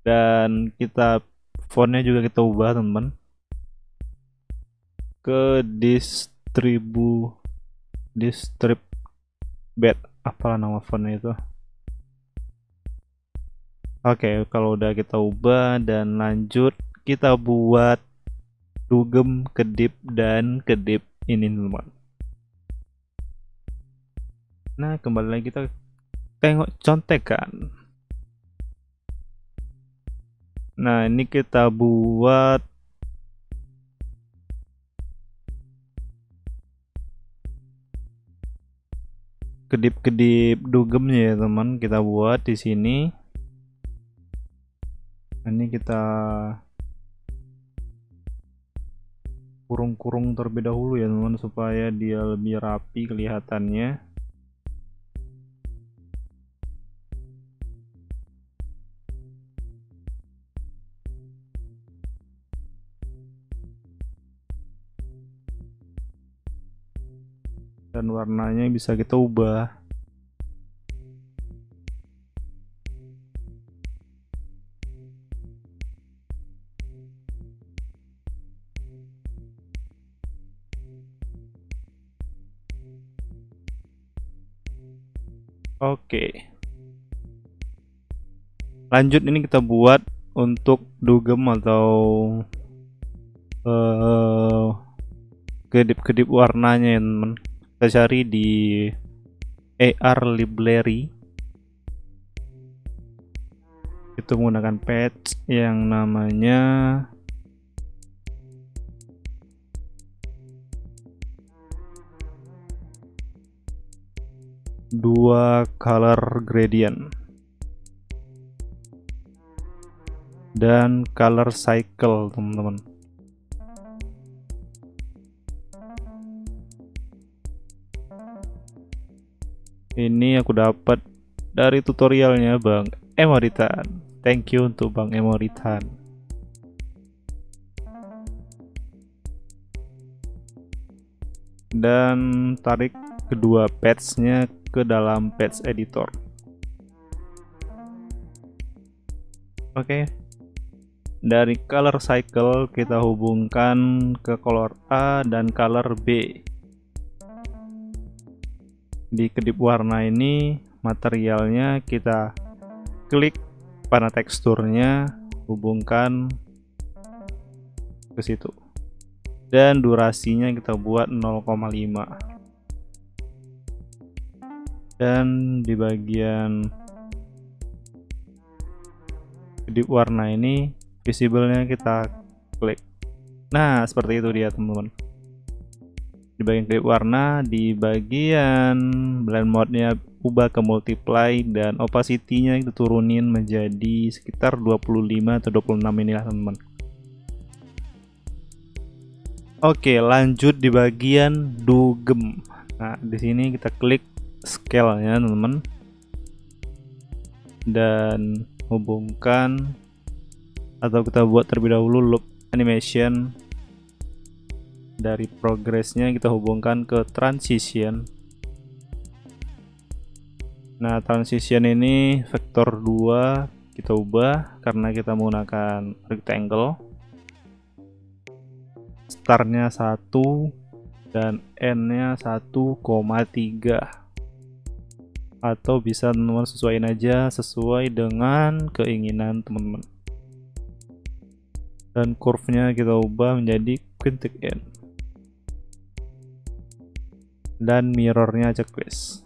Dan kita fontnya juga kita ubah teman-teman ke distrib bed, apalah nama fontnya itu. Oke, kalau udah kita ubah dan lanjut, kita buat dugem, kedip, dan kedip ini teman-teman. Nah, kembali lagi kita tengok contekan. Nah, ini kita buat kedip-kedip dugemnya ya teman, kita buat di sini. Ini kita kurung-kurung terlebih dahulu ya teman, supaya dia lebih rapi kelihatannya. Dan warnanya bisa kita ubah. Oke. Lanjut, ini kita buat untuk dugem atau kedip-kedip warnanya ya teman. Kita cari di AR library. Itu menggunakan patch yang namanya dua color gradient dan color cycle teman-teman. Ini aku dapat dari tutorialnya Bang Emoritan. Thank you untuk Bang Emoritan. Dan tarik kedua patch-nya ke dalam patch editor. Oke. Dari color cycle kita hubungkan ke color A dan color B. Di kedip warna ini materialnya kita klik panah teksturnya, hubungkan ke situ. Dan durasinya kita buat 0,5. Dan di bagian kedip warna ini visible-nya kita klik. Nah, seperti itu dia teman-teman. Di bagian kedip warna, di bagian blend mode-nya ubah ke multiply dan opacity-nya itu turunin menjadi sekitar 25 atau 26 inilah teman-teman. Oke, lanjut di bagian dugem. Nah, di sini kita klik scale-nya teman-teman. Dan hubungkan atau kita buat terlebih dahulu loop animation. Dari progressnya kita hubungkan ke transition. Nah, transition ini vektor 2 kita ubah karena kita menggunakan rectangle. Startnya 1 dan N-nya 1,3. Atau bisa teman-teman sesuaiin aja sesuai dengan keinginan teman-teman. Dan curve-nya kita ubah menjadi quintic N. Dan mirrornya checklist.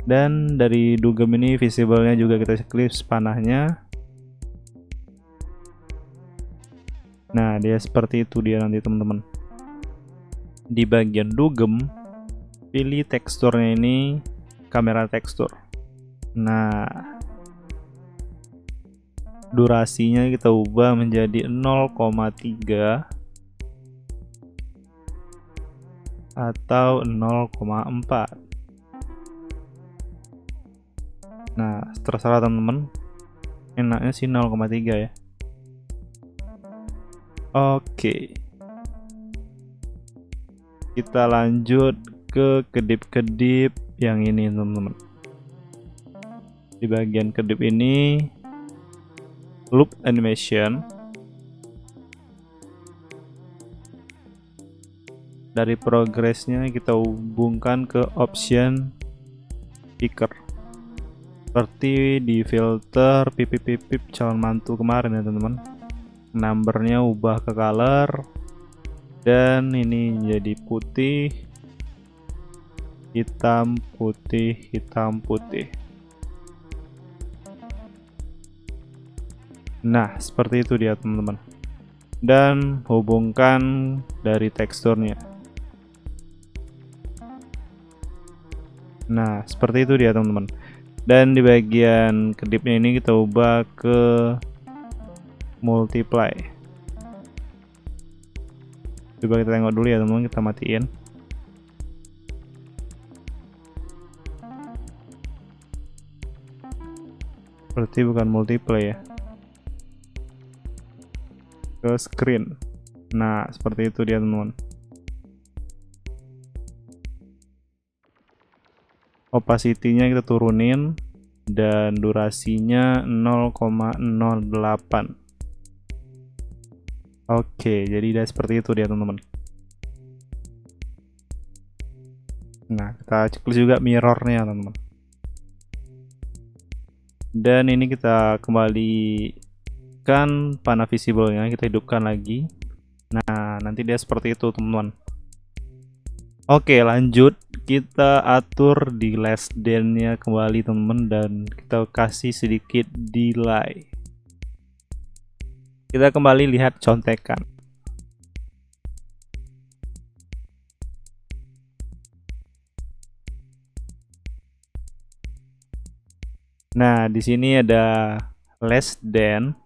Dan dari dugem ini visible-nya juga kita checklist panahnya. Nah, dia seperti itu dia nanti teman-teman. Di bagian dugem, pilih teksturnya ini kamera tekstur. Nah, durasinya kita ubah menjadi 0,3 atau 0,4. Nah, terserah teman-teman. Enaknya sih 0,3 ya. Oke. Kita lanjut ke kedip-kedip yang ini teman-teman. Di bagian kedip ini loop animation. Dari progresnya kita hubungkan ke option speaker. Seperti di filter pipip calon mantu kemarin ya teman-teman. Numbernya ubah ke color. Dan ini jadi putih, hitam, putih, hitam, putih. Nah, seperti itu dia teman-teman. Dan hubungkan dari teksturnya. Nah, seperti itu dia teman-teman. Dan di bagian kedipnya ini kita ubah ke multiply. Coba kita tengok dulu ya teman-teman, kita matiin. Berarti bukan multiply ya. Ke screen. Nah, seperti itu dia teman-teman. Opacity-nya kita turunin dan durasinya 0,08. Oke, jadi udah seperti itu dia teman-teman. Nah, kita cek juga mirrornya teman-teman. Dan ini kita kembalikan panah visible-nya, kita hidupkan lagi. Nah, nanti dia seperti itu teman-teman. Oke, lanjut kita atur di less than-nya kembali teman-teman, dan kita kasih sedikit delay. Kita kembali lihat contekan. Nah, di sini ada less than.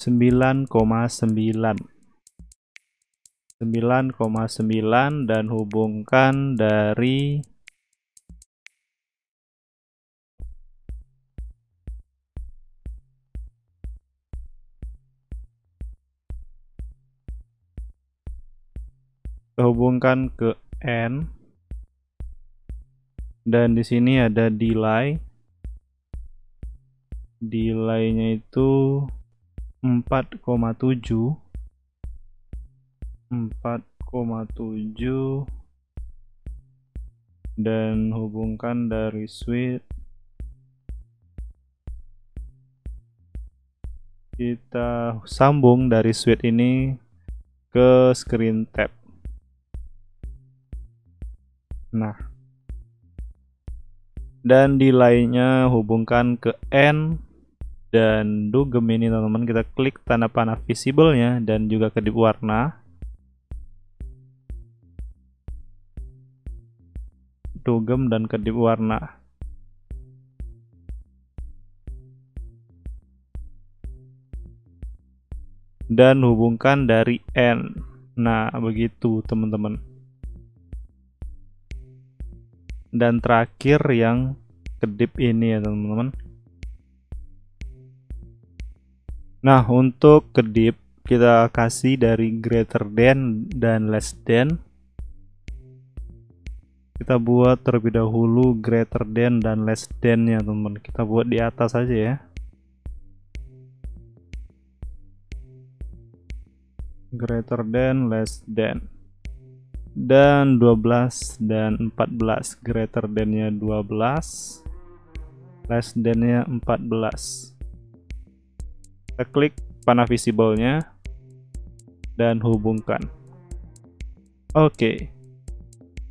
Sembilan koma sembilan dan hubungkan dari hubungkan ke N, dan di sini ada delay. Delay-nya itu 4,7 dan hubungkan dari switch. Kita sambung dari switch ini ke screen tab. Nah, dan delay-nya hubungkan ke N dan dugem ini teman-teman. Kita klik tanda panah visible-nya dan juga kedip warna. Dugem dan kedip warna. Dan hubungkan dari N. Nah, begitu teman-teman. Dan terakhir yang kedip ini ya teman-teman. Nah, untuk kedip kita kasih dari greater than dan less than. Kita buat terlebih dahulu greater than dan less than nya teman-teman. Kita buat di atas saja ya. Greater than, less than. Dan 12 dan 14. Greater than nya 12, less than nya 14. Kita klik panah visible-nya dan hubungkan. Oke.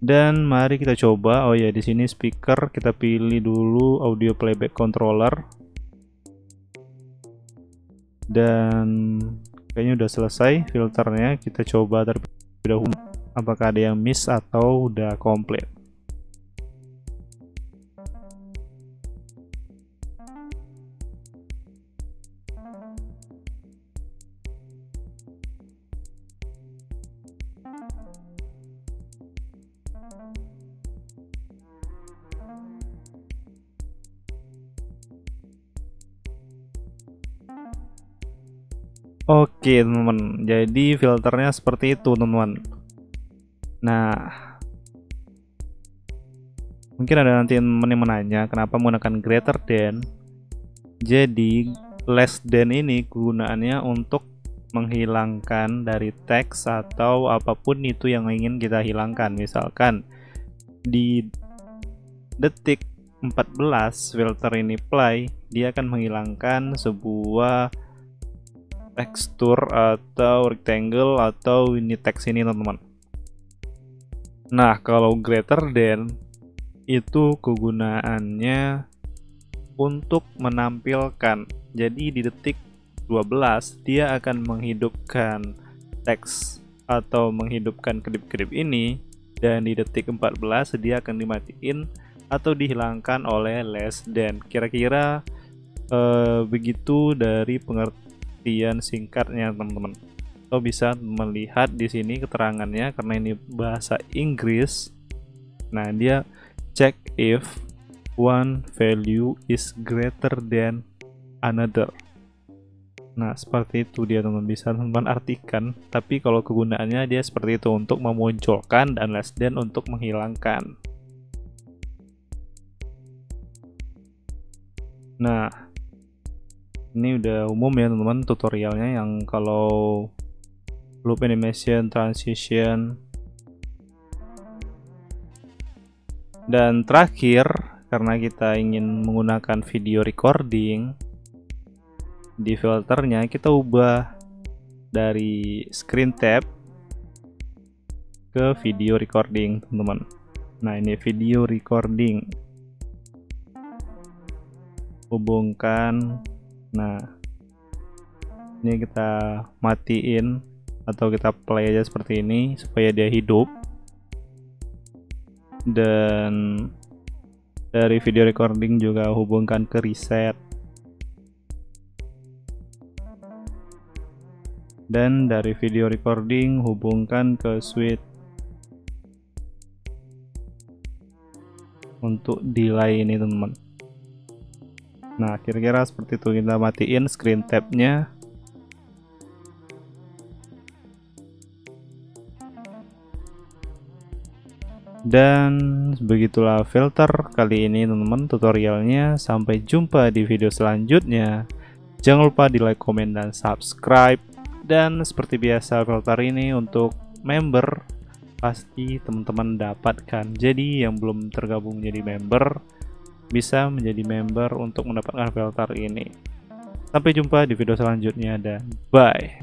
Dan mari kita coba. Oh ya, di sini speaker kita pilih dulu audio playback controller. Dan kayaknya udah selesai filternya. Kita coba terlebih dahulu apakah ada yang miss atau udah komplit. Oke teman-teman, jadi filternya seperti itu teman-teman. Nah, mungkin ada nanti teman yang menanya kenapa menggunakan greater than. Jadi less than ini kegunaannya untuk menghilangkan dari teks atau apapun itu yang ingin kita hilangkan. Misalkan di detik 14 filter ini play, dia akan menghilangkan sebuah tekstur atau rectangle atau ini teks ini teman-teman. Nah, kalau greater than itu kegunaannya untuk menampilkan. Jadi di detik 12 dia akan menghidupkan teks atau menghidupkan kedip-kedip ini, dan di detik 14 dia akan dimatiin atau dihilangkan oleh less than. Kira-kira begitu dari pengertian singkatnya teman-teman. Atau bisa melihat di sini keterangannya karena ini bahasa Inggris. Nah, dia check if one value is greater than another. Nah, seperti itu dia teman-teman, bisa teman-teman artikan. Tapi kalau kegunaannya dia seperti itu, untuk memunculkan, dan less than untuk menghilangkan. Nah, ini udah umum ya teman-teman tutorialnya, yang kalau loop animation, transition, dan terakhir karena kita ingin menggunakan video recording, di filternya kita ubah dari screen tab ke video recording teman-teman. Nah, ini video recording, hubungkan. Nah, ini kita matiin atau kita play aja seperti ini supaya dia hidup. Dan dari video recording juga hubungkan ke reset, dan dari video recording hubungkan ke switch untuk delay ini teman-teman. Nah, kira-kira seperti itu. Kita matiin screen tab-nya. Dan begitulah filter kali ini teman-teman tutorialnya. Sampai jumpa di video selanjutnya. Jangan lupa di like, komen, dan subscribe. Dan seperti biasa filter ini untuk member pasti teman-teman dapatkan. Jadi yang belum tergabung menjadi member bisa menjadi member untuk mendapatkan filter ini. Sampai jumpa di video selanjutnya dan bye.